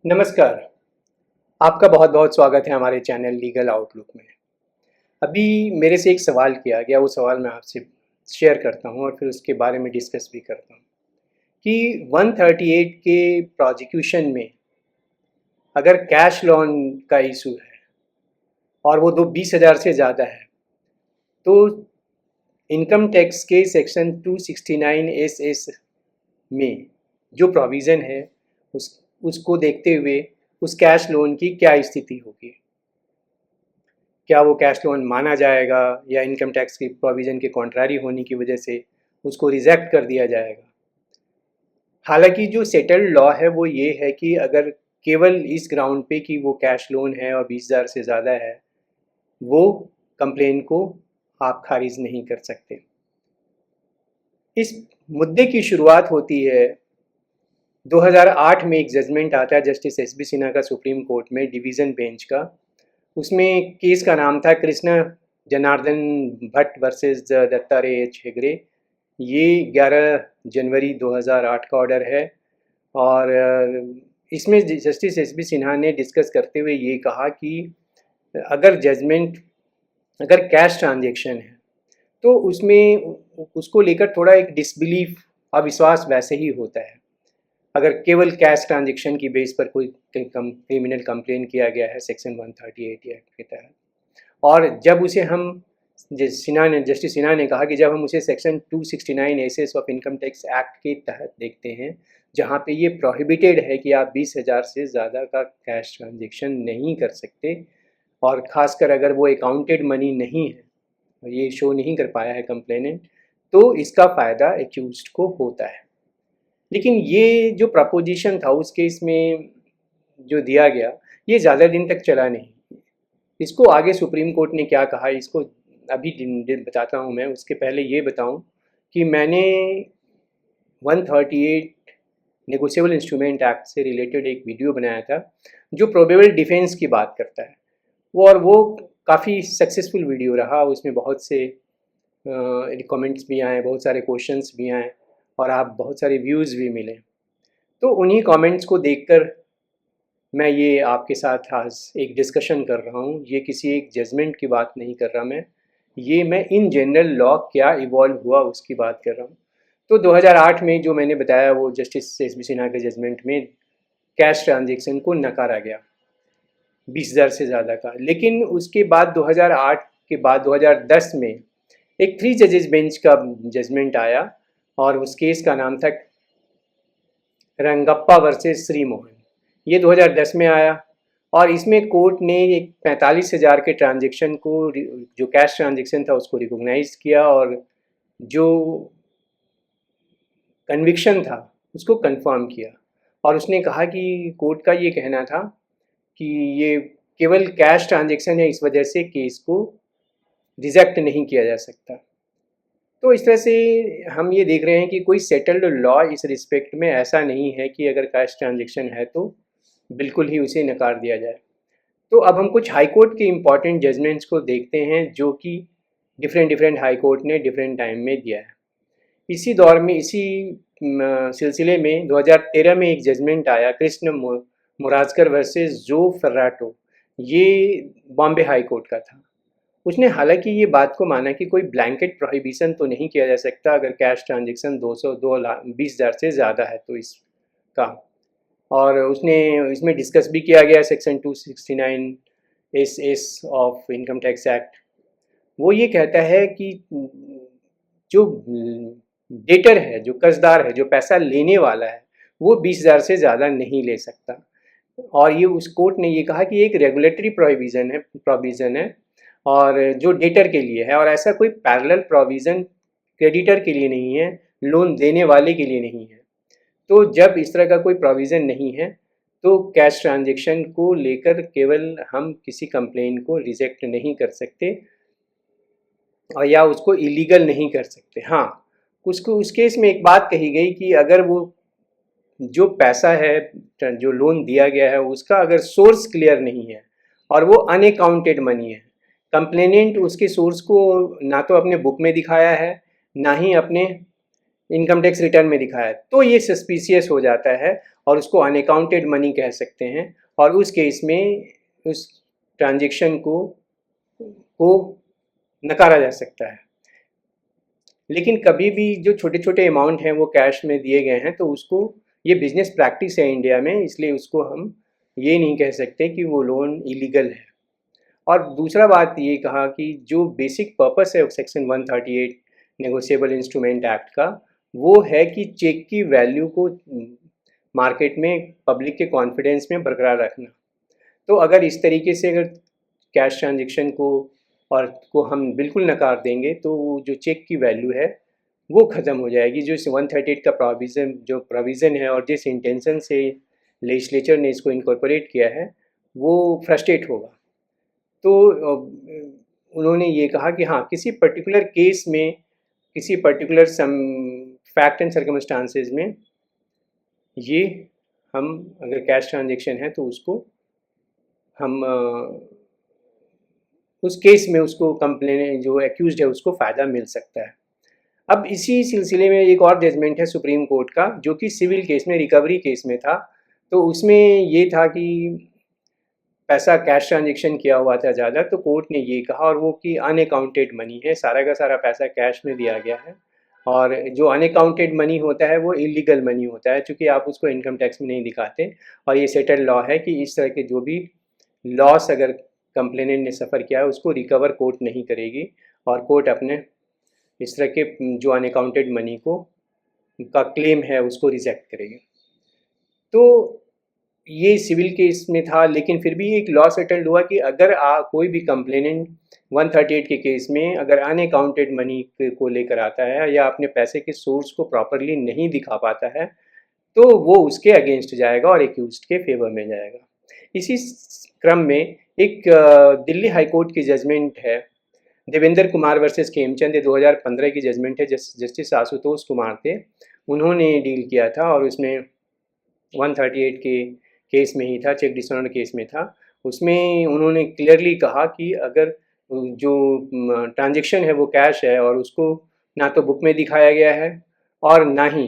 नमस्कार। आपका बहुत बहुत स्वागत है हमारे चैनल लीगल आउटलुक में। अभी मेरे से एक सवाल किया गया, वो सवाल मैं आपसे शेयर करता हूँ और फिर उसके बारे में डिस्कस भी करता हूँ कि 138 के प्रोसिक्यूशन में अगर कैश लोन का इशू है और वो 20,000 से ज़्यादा है, तो इनकम टैक्स के सेक्शन 269 एस में जो प्रोविज़न है उसको देखते हुए उस कैश लोन की क्या स्थिति होगी। क्या वो कैश लोन माना जाएगा या इनकम टैक्स की प्रोविज़न के कॉन्ट्रारी होने की वजह से उसको रिजेक्ट कर दिया जाएगा। हालांकि जो सेटल्ड लॉ है वो ये है कि अगर केवल इस ग्राउंड पे कि वो कैश लोन है और 20,000 से ज़्यादा है, वो कंप्लेन को आप खारिज नहीं कर सकते। इस मुद्दे की शुरुआत होती है 2008 में। एक जजमेंट आता है जस्टिस एस बी सिन्हा का सुप्रीम कोर्ट में डिवीज़न बेंच का। उसमें केस का नाम था कृष्ण जनार्दन भट्ट वर्सेस दत्तात्रेय एच हेगड़े। ये 11 जनवरी 2008 का ऑर्डर है और इसमें जस्टिस एस बी सिन्हा ने डिस्कस करते हुए ये कहा कि अगर कैश ट्रांजैक्शन है तो उसमें उसको लेकर थोड़ा एक डिसबिलीफ, अविश्वास वैसे ही होता है। अगर केवल कैश ट्रांजैक्शन की बेस पर कोई क्रिमिनल कंप्लेन किया गया है सेक्शन 138 एक्ट के तहत, और जब उसे हम जस्टिस सिन्हा ने कहा कि जब हम उसे section 269 SS of income tax act के तहत देखते हैं, जहाँ पे ये प्रोहिबिटेड है कि आप 20,000 से ज़्यादा का कैश ट्रांजैक्शन नहीं कर सकते, और ख़ासकर अगर वो अकाउंटेड मनी नहीं है, ये शो नहीं कर पाया है कंप्लेनेंट, तो इसका फ़ायदा एक्यूज्ड को होता है। लेकिन ये जो प्रपोजिशन था उस केस में जो दिया गया, ये ज़्यादा दिन तक चला नहीं। इसको आगे सुप्रीम कोर्ट ने क्या कहा, इसको अभी बताता हूँ मैं। उसके पहले ये बताऊँ कि मैंने 138 नेगोशिएबल इंस्ट्रूमेंट एक्ट से रिलेटेड एक वीडियो बनाया था जो प्रोबेबल डिफेंस की बात करता है। वो काफ़ी सक्सेसफुल वीडियो रहा। उसमें बहुत से कमेंट्स भी आए, बहुत सारे क्वेश्चंस भी आए और आप बहुत सारे व्यूज़ भी मिले। तो उन्हीं कमेंट्स को देखकर मैं ये आपके साथ आज एक डिस्कशन कर रहा हूँ। ये किसी एक जजमेंट की बात नहीं कर रहा मैं इन जनरल लॉ क्या इवॉल्व हुआ उसकी बात कर रहा हूँ। तो 2008 में जो मैंने बताया वो जस्टिस एस बी सिन्हा के जजमेंट में कैश ट्रांजैक्शन को नकारा गया 20,000 से ज़्यादा का। लेकिन उसके बाद 2008 के बाद 2010 में एक 3 जजेस बेंच का जजमेंट आया और उस केस का नाम था रंगप्पा वर्सेस श्री मोहन। ये 2010 में आया और इसमें कोर्ट ने एक 45,000 के ट्रांजैक्शन को, जो कैश ट्रांजैक्शन था, उसको रिकॉग्नाइज किया और जो कन्विक्शन था उसको कंफर्म किया। और उसने कहा कि कोर्ट का ये कहना था कि ये केवल कैश ट्रांजैक्शन है, इस वजह से केस को रिजेक्ट नहीं किया जा सकता। तो इस तरह से हम ये देख रहे हैं कि कोई सेटल्ड लॉ इस रिस्पेक्ट में ऐसा नहीं है कि अगर कैश ट्रांजैक्शन है तो बिल्कुल ही उसे नकार दिया जाए। तो अब हम कुछ हाई कोर्ट के इम्पॉर्टेंट जजमेंट्स को देखते हैं जो कि डिफरेंट हाई कोर्ट ने डिफरेंट टाइम में दिया है। इसी दौर में, इसी सिलसिले में 2013 में एक जजमेंट आया कृष्ण मुराजकर वर्सेस जो फर्राटो। ये बॉम्बे हाई कोर्ट का था। उसने हालांकि ये बात को माना कि कोई ब्लैंकेट प्रोहिबिशन तो नहीं किया जा सकता अगर कैश ट्रांजैक्शन 20,000 से ज़्यादा है तो इसका। और उसने इसमें डिस्कस भी किया गया section 269 S of income tax act. वो ये कहता है कि जो डेटर है, जो कर्जदार है, जो पैसा लेने वाला है, वो 20,000 से ज़्यादा नहीं ले सकता। और ये उस कोर्ट ने ये कहा कि एक रेगुलेटरी प्रोविज़न है और जो डेटर के लिए है, और ऐसा कोई पैरेलल प्रोविज़न क्रेडिटर के लिए नहीं है, लोन देने वाले के लिए नहीं है। तो जब इस तरह का कोई प्रोविज़न नहीं है तो कैश ट्रांजैक्शन को लेकर केवल हम किसी कंप्लेन को रिजेक्ट नहीं कर सकते और या उसको इलीगल नहीं कर सकते। हाँ, उसको उस केस में एक बात कही गई कि अगर वो जो पैसा है, जो लोन दिया गया है, उसका अगर सोर्स क्लियर नहीं है और वो अनअकाउंटेड मनी है, कंप्लेनेंट उसके सोर्स को ना तो अपने बुक में दिखाया है, ना ही अपने इनकम टैक्स रिटर्न में दिखाया, तो ये सस्पिशियस हो जाता है और उसको अनअकाउंटेड मनी कह सकते हैं, और उस केस में उस ट्रांजेक्शन को नकारा जा सकता है। लेकिन कभी भी जो छोटे छोटे अमाउंट हैं वो कैश में दिए गए हैं तो उसको, ये बिजनेस प्रैक्टिस है इंडिया में, इसलिए उसको हम ये नहीं कह सकते कि वो लोन इलीगल है। और दूसरा बात ये कहा कि जो बेसिक पर्पस है सेक्शन 138 नेगोशिएबल इंस्ट्रूमेंट एक्ट का, वो है कि चेक की वैल्यू को मार्केट में पब्लिक के कॉन्फिडेंस में बरकरार रखना। तो अगर इस तरीके से अगर कैश ट्रांजेक्शन को हम बिल्कुल नकार देंगे तो वो जो चेक की वैल्यू है वो ख़त्म हो जाएगी। जो 138 का प्रोविज़न है और जिस इंटेंशन से लेजिस्लेचर ने इसको इनकॉर्पोरेट किया है वो फ्रस्ट्रेट होगा। तो उन्होंने ये कहा कि हाँ, किसी पर्टिकुलर केस में, किसी particular some fact and circumstances में ये हम अगर कैश ट्रांजेक्शन है तो उसको हम उस केस में उसको कंप्लेन जो एक्यूज्ड है उसको फ़ायदा मिल सकता है। अब इसी सिलसिले में एक और जजमेंट है सुप्रीम कोर्ट का जो कि सिविल केस में, रिकवरी केस में था। तो उसमें ये था कि पैसा कैश ट्रांजेक्शन किया हुआ था ज़्यादा, तो कोर्ट ने ये कहा, और वो कि अनअकाउंटेड मनी है, सारा का सारा पैसा कैश में दिया गया है, और जो अनअकाउंटेड मनी होता है वो इलीगल मनी होता है, क्योंकि आप उसको इनकम टैक्स में नहीं दिखाते। और ये सेटल लॉ है कि इस तरह के जो भी लॉस अगर कंप्लेनेंट ने सफ़र किया है उसको रिकवर कोर्ट नहीं करेगी, और कोर्ट अपने इस तरह के जो अनअकाउंटेड मनी का क्लेम है उसको रिजेक्ट करेगी। तो ये सिविल केस में था, लेकिन फिर भी एक लॉ सेटल्ड हुआ कि अगर कोई भी कंप्लेनेंट 138 के केस में अगर अनअकाउंटेड मनी को लेकर आता है या अपने पैसे के सोर्स को प्रॉपरली नहीं दिखा पाता है तो वो उसके अगेंस्ट जाएगा और एक्यूज्ड के फेवर में जाएगा। इसी क्रम में एक दिल्ली हाई कोर्ट की जजमेंट है, देवेंद्र कुमार वर्सेस खेमचंद, ये 2015 की जजमेंट है, जस्टिस आशुतोष कुमार थे, उन्होंने डील किया था, और उसमें 138 के केस में ही था, चेक डिसऑनर केस में था। उसमें उन्होंने क्लियरली कहा कि अगर जो ट्रांजेक्शन है वो कैश है और उसको ना तो बुक में दिखाया गया है और ना ही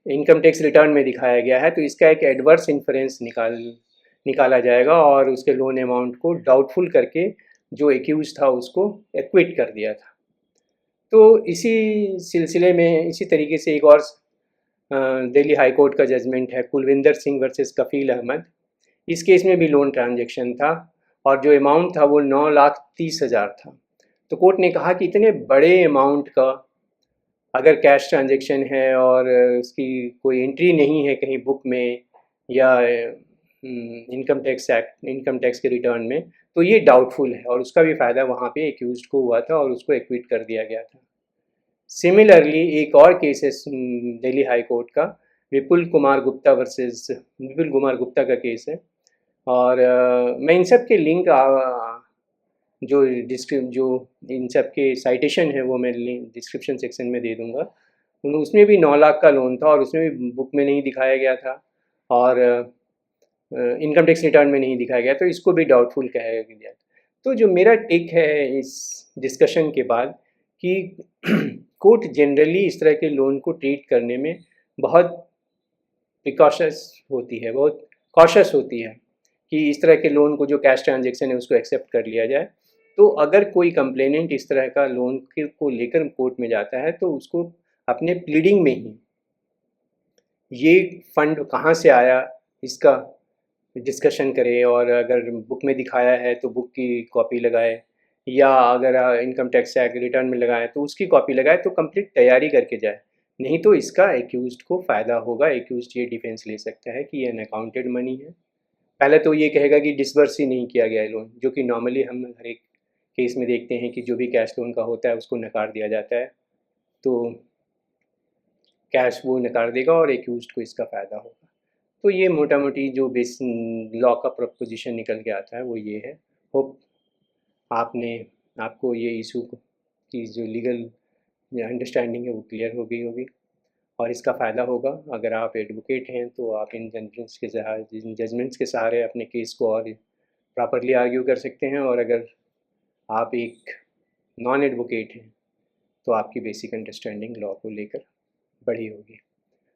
इनकम टैक्स रिटर्न में दिखाया गया है, तो इसका एक एडवर्स इन्फरेंस निकाला जाएगा और उसके लोन अमाउंट को डाउटफुल करके जो एक्यूज था उसको एक्विट कर दिया था। तो इसी सिलसिले में इसी तरीके से एक और दिल्ली हाई कोर्ट का जजमेंट है कुलविंदर सिंह वर्सेस कफील अहमद। इस केस में भी लोन ट्रांजैक्शन था और जो अमाउंट था वो 9,30,000 था। तो कोर्ट ने कहा कि इतने बड़े अमाउंट का अगर कैश ट्रांजैक्शन है और उसकी कोई एंट्री नहीं है कहीं बुक में या इनकम टैक्स के रिटर्न में, तो ये डाउटफुल है, और उसका भी फ़ायदा वहाँ पे एक्यूज्ड को हुआ था और उसको एक्विट कर दिया गया था। सिमिलरली एक और केस है दिल्ली हाई कोर्ट का, विपुल कुमार गुप्ता का केस है, और मैं इन सब के लिंक जो इन सब के साइटेशन है वो मैं डिस्क्रिप्शन सेक्शन में दे दूंगा। उसमें भी 9 लाख का लोन था और उसमें भी बुक में नहीं दिखाया गया था और इनकम टैक्स रिटर्न में नहीं दिखाया गया, तो इसको भी डाउटफुल कहा गया। तो जो मेरा टेक है इस डिस्कशन के बाद कि कोर्ट जनरली इस तरह के लोन को ट्रीट करने में बहुत बहुत कॉशस होती है कि इस तरह के लोन को, जो कैश ट्रांजेक्शन है, उसको एक्सेप्ट कर लिया जाए। तो अगर कोई कंप्लेनेंट इस तरह का लोन को लेकर कोर्ट में जाता है तो उसको अपने प्लीडिंग में ही ये फंड कहाँ से आया इसका डिस्कशन करे, और अगर बुक में दिखाया है तो बुक की कॉपी लगाए, या अगर इनकम टैक्स एक्ट रिटर्न में लगाए तो उसकी कॉपी लगाए, तो कंप्लीट तैयारी करके जाए। नहीं तो इसका एक्यूज्ड को फ़ायदा होगा। एक्यूज्ड ये डिफेंस ले सकता है कि ये अनअकाउंटेड मनी है। पहले तो ये कहेगा कि डिसबर्स ही नहीं किया गया है लोन, जो कि नॉर्मली हम हर एक केस में देखते हैं कि जो भी कैश लोन का होता है उसको नकार दिया जाता है, तो कैश वो नकार देगा और एक्यूज्ड को इसका फ़ायदा होगा। तो ये मोटा मोटी जो बेस लॉ का प्रपोजिशन निकल के आता है वो ये है। होप आपको ये इशू की जो लीगल अंडरस्टैंडिंग है वो क्लियर हो गई होगी और इसका फ़ायदा होगा। अगर आप एडवोकेट हैं तो आप इन जजमेंट्स के सहारे अपने केस को और प्रॉपरली आर्ग्यू कर सकते हैं, और अगर आप एक नॉन एडवोकेट हैं तो आपकी बेसिक अंडरस्टैंडिंग लॉ को लेकर बड़ी होगी।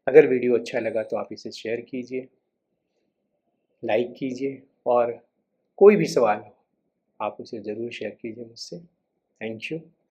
अगर वीडियो अच्छा लगा तो आप इसे शेयर कीजिए, लाइक कीजिए, और कोई भी सवाल हो आप उसे ज़रूर शेयर कीजिए मुझसे। Thank you.